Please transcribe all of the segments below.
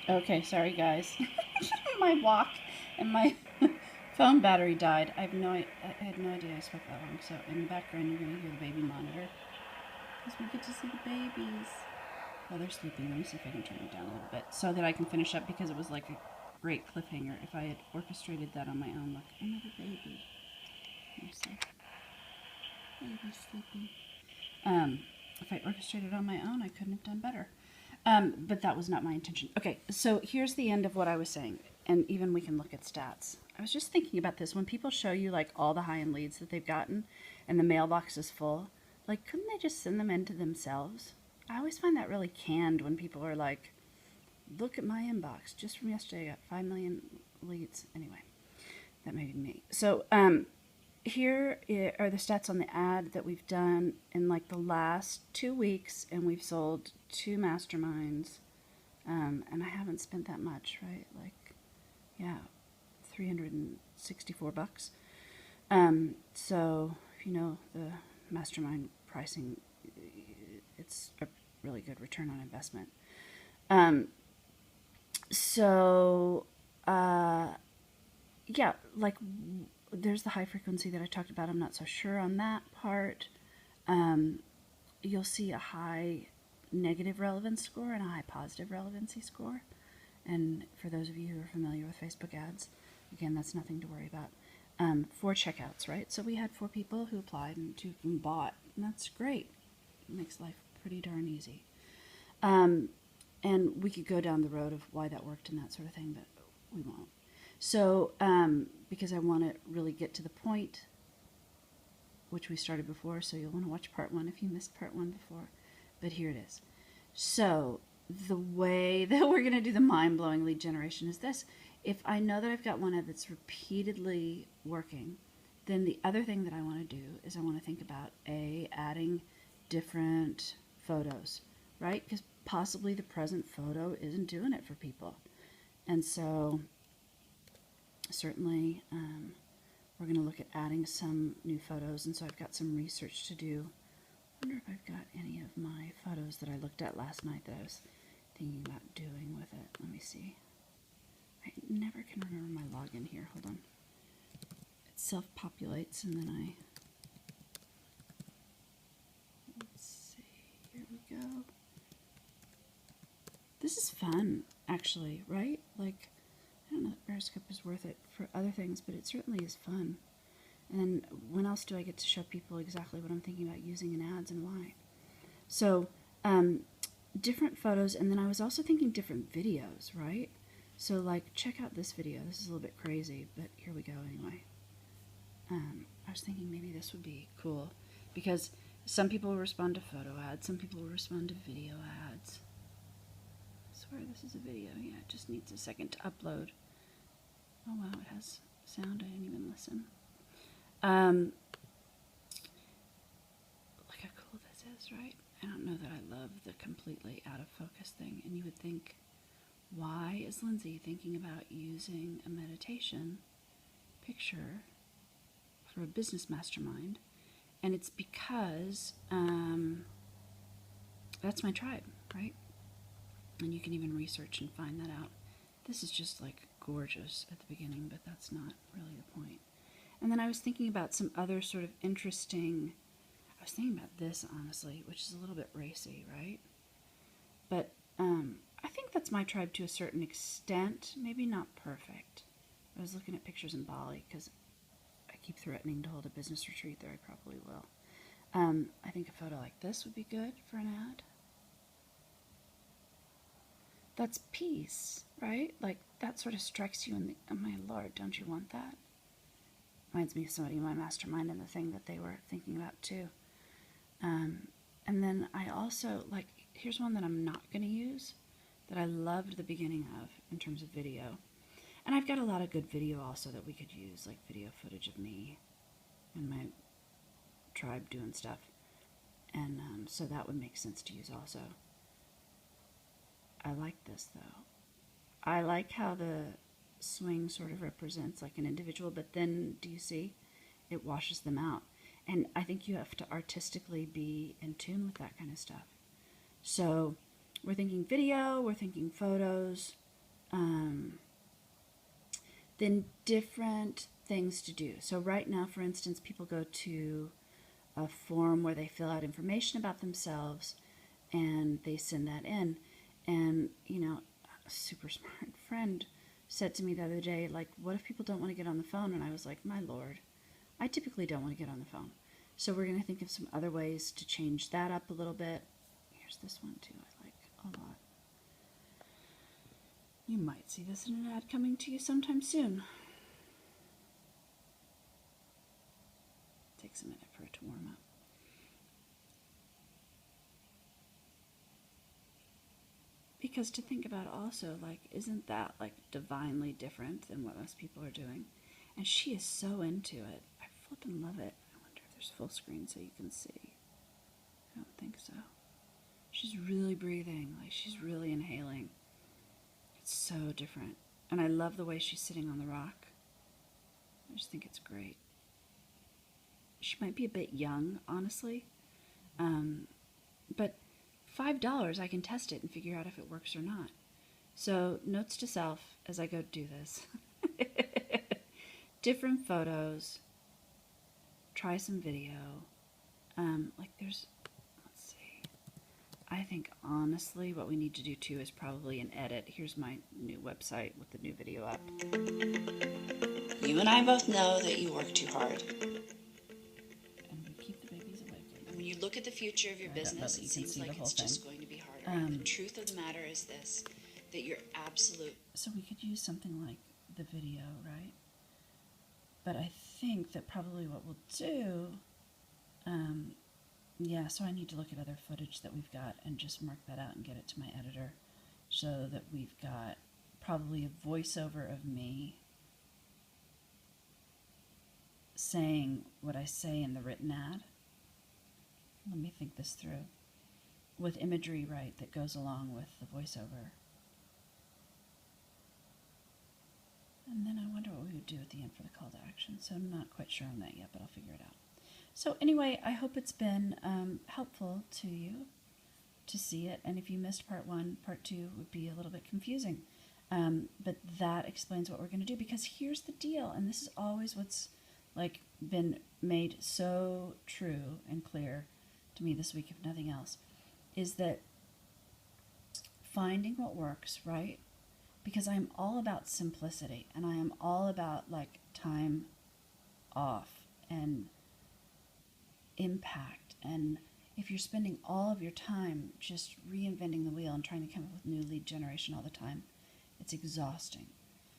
Okay, sorry guys. My walk and my phone battery died. I had no idea I spoke that long. So in the background, you're gonna hear the baby monitor because we get to see the babies. Well, they're sleeping. Let me see if I can turn it down a little bit so that I can finish up because it was like a great cliffhanger. If I had orchestrated that on my own, look, another baby. Let me see. Baby's sleeping. Um, if I orchestrated on my own, I couldn't have done better. But that was not my intention. Okay, so here's the end of what I was saying, and even we can look at stats. I was just thinking about this. When people show you like all the high-end leads that they've gotten and the mailbox is full, like couldn't they just send them in to themselves? I always find that really canned when people are like, look at my inbox. Just from yesterday, I got 5 million leads. Anyway, that may be me. So, here are the stats on the ad that we've done in like the last 2 weeks, and we've sold 2 masterminds. And I haven't spent that much, right? Like, yeah, $364. So if you know the mastermind pricing, it's a really good return on investment. Um, so, uh, yeah, like there's the high frequency that I talked about. I'm not so sure on that part. Um, you'll see a high negative relevance score and a high positive relevancy score. And for those of you who are familiar with Facebook ads, again, that's nothing to worry about. 4 checkouts, right? So we had 4 people who applied and 2 of them bought, and that's great. It makes life pretty darn easy. Um, and we could go down the road of why that worked and that sort of thing, but we won't. So, because I want to really get to the point, which we started before, so you'll want to watch part 1 if you missed part 1 before. But here it is. So, the way that we're going to do the mind blowing lead generation is this. If I know that I've got one that's repeatedly working, then the other thing that I want to do is I want to think about adding different photos, right? Because possibly the present photo isn't doing it for people. And so, certainly, we're going to look at adding some new photos. And so, I've got some research to do. I wonder if I've got any of my photos that I looked at last night that I was thinking about doing with it. Let me see. I never can remember my login here. Hold on. It self-populates and then let's see. Here we go. This is fun, actually, right? Like, I don't know if Periscope is worth it for other things, but it certainly is fun. And when else do I get to show people exactly what I'm thinking about using in ads and why? So, different photos, and then I was also thinking different videos, right? So, like, check out this video. This is a little bit crazy, but here we go anyway. I was thinking maybe this would be cool because some people will respond to photo ads, some people will respond to video ads. I swear this is a video. Yeah, it just needs a second to upload. Oh wow, it has sound. I didn't even listen. Look how cool this is, right? I don't know that I love the completely out of focus thing, and you would think, why is Lindsay thinking about using a meditation picture for a business mastermind? And it's because that's my tribe, right? And you can even research and find that out. This is just like gorgeous at the beginning, but that's not really the point. And then I was thinking about some other sort of interesting, I was thinking about this honestly, which is a little bit racy, right? But I think that's my tribe to a certain extent, maybe not perfect. I was looking at pictures in Bali because I keep threatening to hold a business retreat there. I probably will. I think a photo like this would be good for an ad. That's peace, right? Like that sort of strikes you in the, oh my lord, don't you want that? Reminds me of somebody in my mastermind and the thing that they were thinking about too. And then I also, like, here's one that I'm not going to use that I loved the beginning of in terms of video. And I've got a lot of good video also that we could use, like video footage of me and my tribe doing stuff. And so that would make sense to use also. I like this though. I like how the swing sort of represents like an individual, but then do you see? It washes them out. And I think you have to artistically be in tune with that kind of stuff. So we're thinking video, we're thinking photos. then different things to do. So right now, for instance, people go to a form where they fill out information about themselves and they send that in. And, a super smart friend said to me the other day, like, what if people don't want to get on the phone? And I was like, my Lord, I typically don't want to get on the phone. So we're going to think of some other ways to change that up a little bit. Here's this one too, I like a lot. You might see this in an ad coming to you sometime soon. Takes a minute for it to warm up. Because to think about also, like, isn't that like divinely different than what most people are doing? And she is so into it. I flippin' love it. I wonder if there's full screen so you can see. I don't think so. She's really breathing, like she's really inhaling. It's so different. And I love the way she's sitting on the rock. I just think it's great. She might be a bit young, honestly. But $5, I can test it and figure out if it works or not. So, notes to self as I go do this. Different photos. Try some video. Let's see. I think honestly what we need to do too is probably an edit. Here's my new website with the new video up. You and I both know that you work too hard. And we keep the babies awake. And when you look at the future of your business, it seems like it's just going to be harder. The truth of the matter is this, that you're absolute. So we could use something like the video, right? But I think that probably what we'll do, so I need to look at other footage that we've got and just mark that out and get it to my editor so that we've got probably a voiceover of me saying what I say in the written ad. Let me think this through. With imagery, right, that goes along with the voiceover. And then I wonder what we would do at the end for the call to action. So I'm not quite sure on that yet, but I'll figure it out. So anyway, I hope it's been helpful to you to see it. And if you missed part 1, part 2 would be a little bit confusing. But that explains what we're going to do, because here's the deal, and this is always what's been made so true and clear to me this week, if nothing else, is that finding what works, right? Because I'm all about simplicity, and I am all about time off and impact. And if you're spending all of your time just reinventing the wheel and trying to come up with new lead generation all the time, it's exhausting.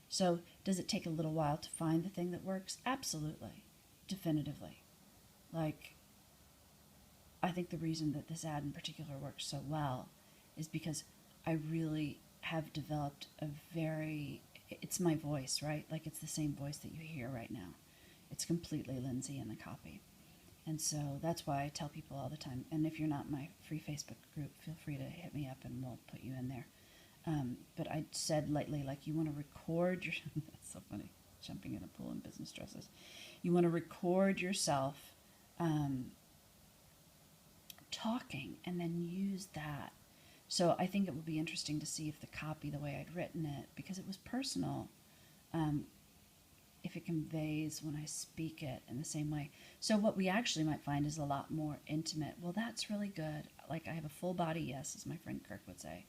So does it take a little while to find the thing that works? Absolutely. Definitively. I think the reason that this ad in particular works so well is because I really have developed it's my voice, right? It's the same voice that you hear right now. It's completely Lindsay in the copy. And so that's why I tell people all the time, and if you're not in my free Facebook group, feel free to hit me up and we'll put you in there. But I said lately, you want to record your, that's so funny, jumping in a pool in business dresses. You want to record yourself talking and then use that. So I think it will be interesting to see if the copy, the way I'd written it, because it was personal, if it conveys when I speak it in the same way. So what we actually might find is a lot more intimate. Well, that's really good. I have a full body yes, as my friend Kirk would say.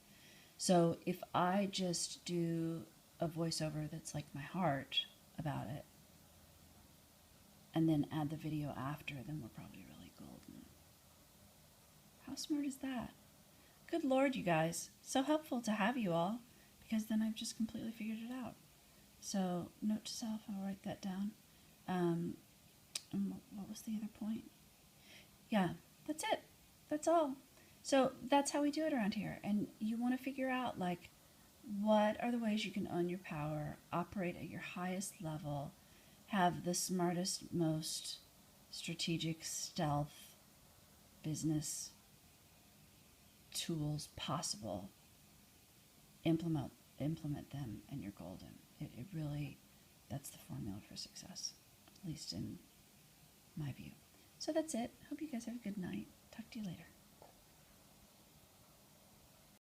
So if I just do a voiceover that's my heart about it, and then add the video after, then we're probably really golden. How smart is that? Good Lord, you guys. So helpful to have you all, because then I've just completely figured it out. So, note to self, I'll write that down. And what was the other point? Yeah, that's it. That's all. So that's how we do it around here. And you want to figure out, what are the ways you can own your power, operate at your highest level, have the smartest, most strategic stealth business tools possible. Implement them, and you're golden. It really, that's the formula for success, at least in my view. So that's it. Hope you guys have a good night. Talk to you later.